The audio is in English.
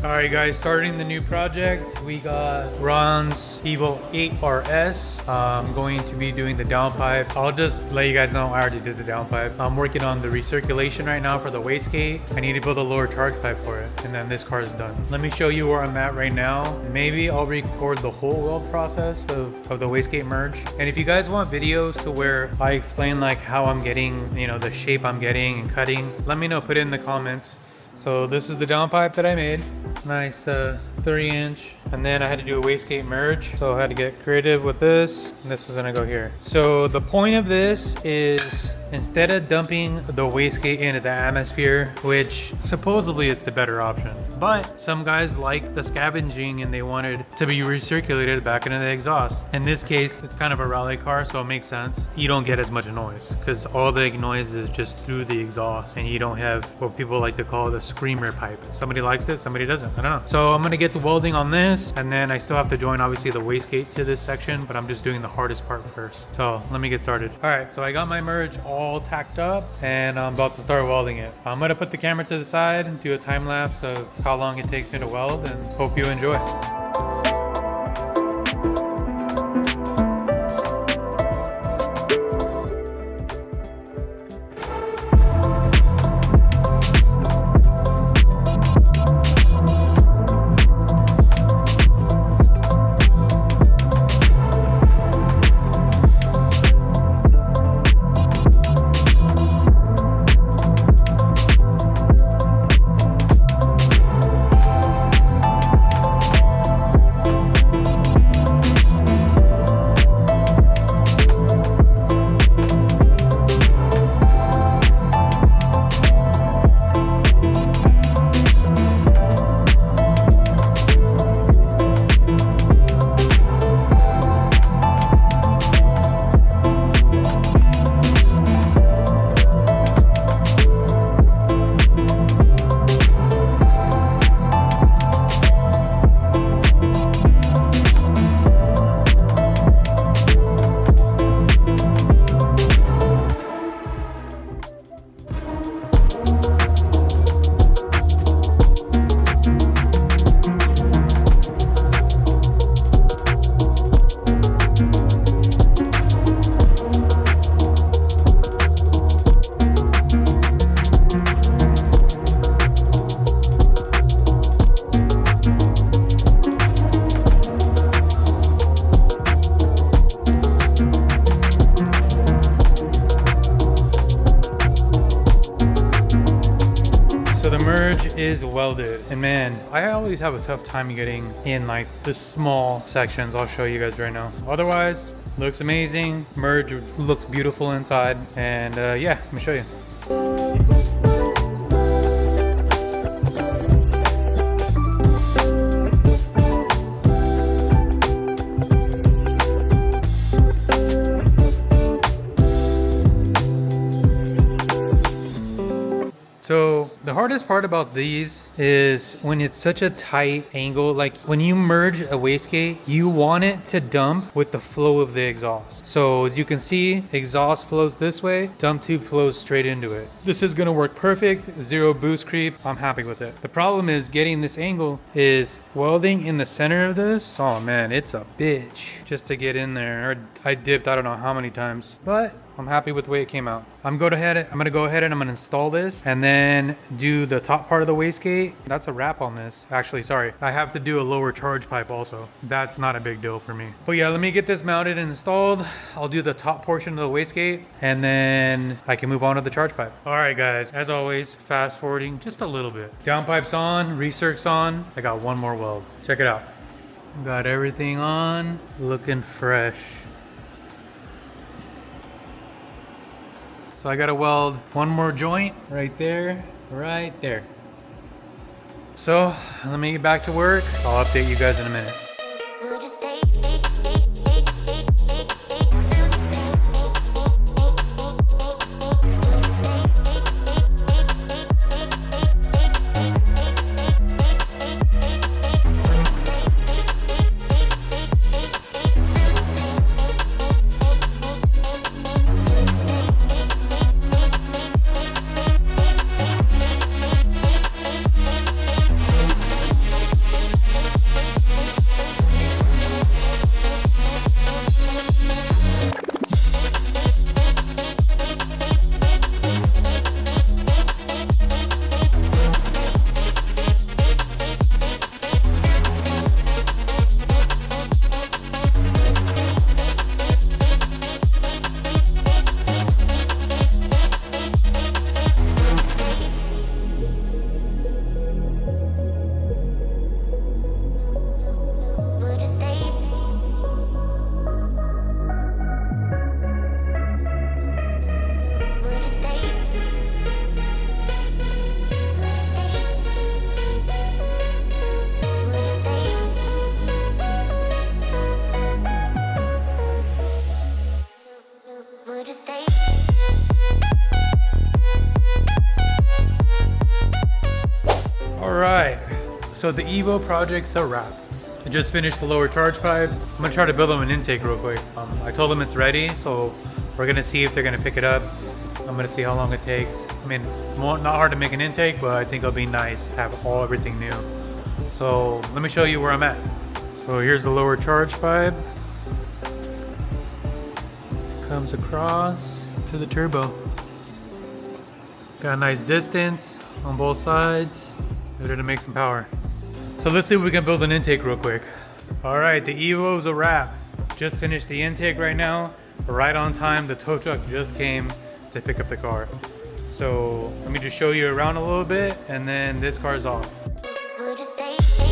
Alright guys, starting the new project, we got Ron's EVO 8RS. I'm going to be doing the downpipe. I'll just let you guys know I already did the downpipe. I'm working on the recirculation right now for the wastegate. I need to build a lower charge pipe for it, and then this car is done. Let me show you where I'm at right now. Maybe I'll record the whole weld process of the wastegate merge. And if you guys want videos to where I explain like how I'm getting, the shape I'm getting and cutting, let me know, put it in the comments. So this is the downpipe that I made. Nice 3-inch. And then I had to do a wastegate merge. So I had to get creative with this. And this is gonna go here. So the point of this is instead of dumping the wastegate into the atmosphere, which supposedly it's the better option, but some guys like the scavenging and they wanted to be recirculated back into the exhaust. In this case, it's kind of a rally car, so it makes sense. You don't get as much noise because all the noise is just through the exhaust and you don't have what people like to call the screamer pipe. Somebody likes it, somebody doesn't, I don't know. So I'm gonna get to welding on this, and then I still have to join obviously the wastegate to this section, but I'm just doing the hardest part first. So let me get started. All right, so I got my merge all tacked up and I'm about to start welding it. I'm gonna put the camera to the side and do a time lapse of how long it takes me to weld, and hope you enjoy. Is welded, and man, I always have a tough time getting in like the small sections. I'll show you guys right now. Otherwise, looks amazing. Merge looks beautiful inside, and yeah, let me show you. So the hardest part about these is when it's such a tight angle, like when you merge a wastegate, you want it to dump with the flow of the exhaust. So as you can see, exhaust flows this way, dump tube flows straight into it. This is gonna work perfect, zero boost creep, I'm happy with it. The problem is getting this angle is welding in the center of this. Oh man, it's a bitch just to get in there. I dipped I don't know how many times, but I'm happy with the way it came out. I'm gonna go ahead and I'm gonna install this and then do the top part of the wastegate. That's a wrap on this. Actually, sorry. I have to do a lower charge pipe also. That's not a big deal for me. But yeah, let me get this mounted and installed. I'll do the top portion of the wastegate and then I can move on to the charge pipe. All right guys, as always, fast forwarding just a little bit. Downpipe's on, recirc's on. I got one more weld. Check it out. Got everything on, looking fresh. So I gotta weld one more joint right there, right there. So let me get back to work. I'll update you guys in a minute. so the EVO project's a wrap. I just finished the lower charge pipe. I'm gonna try to build them an intake real quick. I told them it's ready, so we're gonna see if they're gonna pick it up. I'm gonna see how long it takes. I mean, it's not hard to make an intake, but I think it'll be nice to have everything new. So let me show you where I'm at. So here's the lower charge pipe. Comes across to the turbo. Got a nice distance on both sides. Ready to make some power. So let's see if we can build an intake real quick. All right, the EVO's a wrap. Just finished the intake right now. Right on time, the tow truck just came to pick up the car. So let me just show you around a little bit and then this car's off. Would you stay?